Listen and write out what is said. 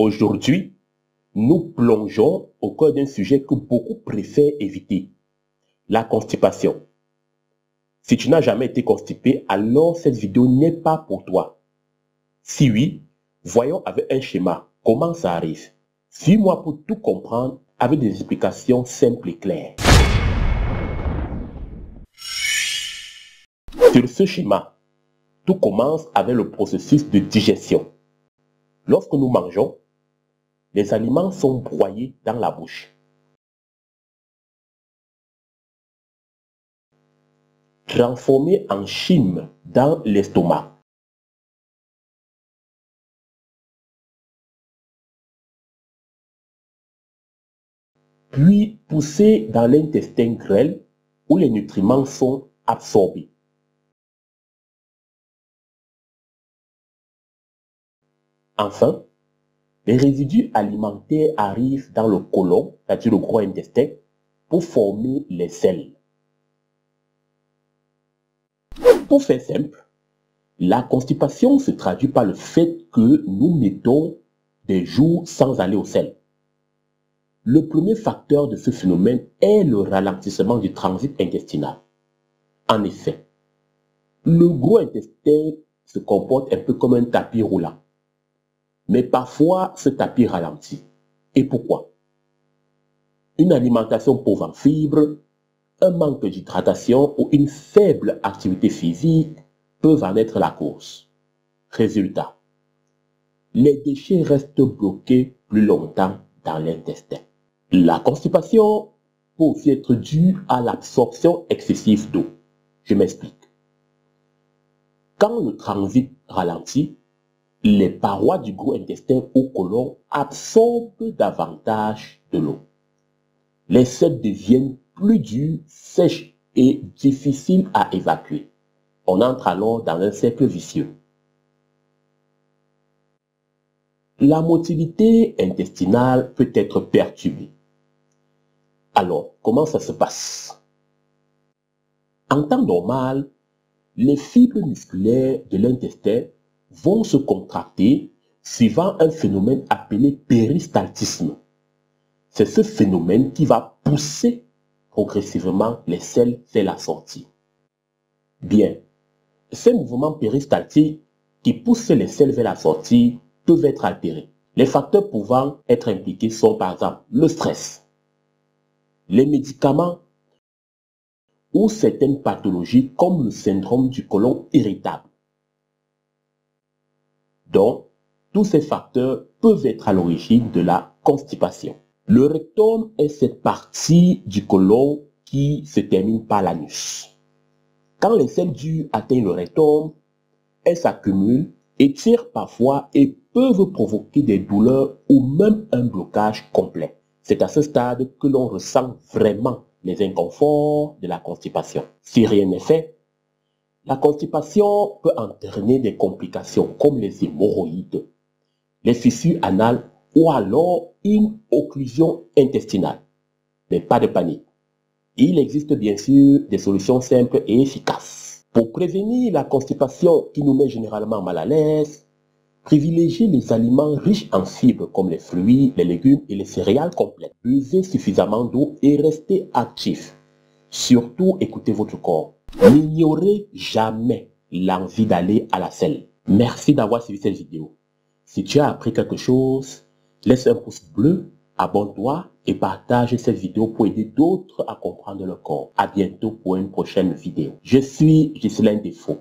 Aujourd'hui, nous plongeons au cœur d'un sujet que beaucoup préfèrent éviter, la constipation. Si tu n'as jamais été constipé, alors cette vidéo n'est pas pour toi. Si oui, voyons avec un schéma comment ça arrive. Suis-moi pour tout comprendre avec des explications simples et claires. Sur ce schéma, tout commence avec le processus de digestion. Lorsque nous mangeons, les aliments sont broyés dans la bouche, transformés en chyme dans l'estomac, puis poussés dans l'intestin grêle où les nutriments sont absorbés. Enfin, les résidus alimentaires arrivent dans le côlon, c'est-à-dire le gros intestin, pour former les selles. Pour faire simple, la constipation se traduit par le fait que nous mettons des jours sans aller aux selles. Le premier facteur de ce phénomène est le ralentissement du transit intestinal. En effet, le gros intestin se comporte un peu comme un tapis roulant. Mais parfois, ce tapis ralentit. Et pourquoi? Une alimentation pauvre en fibres, un manque d'hydratation ou une faible activité physique peuvent en être la cause. Résultat, les déchets restent bloqués plus longtemps dans l'intestin. La constipation peut aussi être due à l'absorption excessive d'eau. Je m'explique. Quand le transit ralentit, les parois du gros intestin ou côlon absorbent davantage de l'eau. Les selles deviennent plus dures, sèches et difficiles à évacuer. On entre alors dans un cercle vicieux. La motilité intestinale peut être perturbée. Alors, comment ça se passe? En temps normal, les fibres musculaires de l'intestin vont se contracter suivant un phénomène appelé péristaltisme. C'est ce phénomène qui va pousser progressivement les selles vers la sortie. Bien, ces mouvements péristaltiques qui poussent les selles vers la sortie peuvent être altérés. Les facteurs pouvant être impliqués sont par exemple le stress, les médicaments ou certaines pathologies comme le syndrome du côlon irritable. Donc, tous ces facteurs peuvent être à l'origine de la constipation. Le rectum est cette partie du côlon qui se termine par l'anus. Quand les selles dures atteignent le rectum, elles s'accumulent, étirent parfois et peuvent provoquer des douleurs ou même un blocage complet. C'est à ce stade que l'on ressent vraiment les inconforts de la constipation. Si rien n'est fait, la constipation peut entraîner des complications comme les hémorroïdes, les fissures anales ou alors une occlusion intestinale. Mais pas de panique. Il existe bien sûr des solutions simples et efficaces. Pour prévenir la constipation qui nous met généralement mal à l'aise, privilégiez les aliments riches en fibres comme les fruits, les légumes et les céréales complètes. Buvez suffisamment d'eau et restez actif. Surtout, écoutez votre corps. N'ignorez jamais l'envie d'aller à la selle. Merci d'avoir suivi cette vidéo. Si tu as appris quelque chose, laisse un pouce bleu, abonne-toi et partage cette vidéo pour aider d'autres à comprendre le corps. À bientôt pour une prochaine vidéo. Je suis Ghislain Défaut.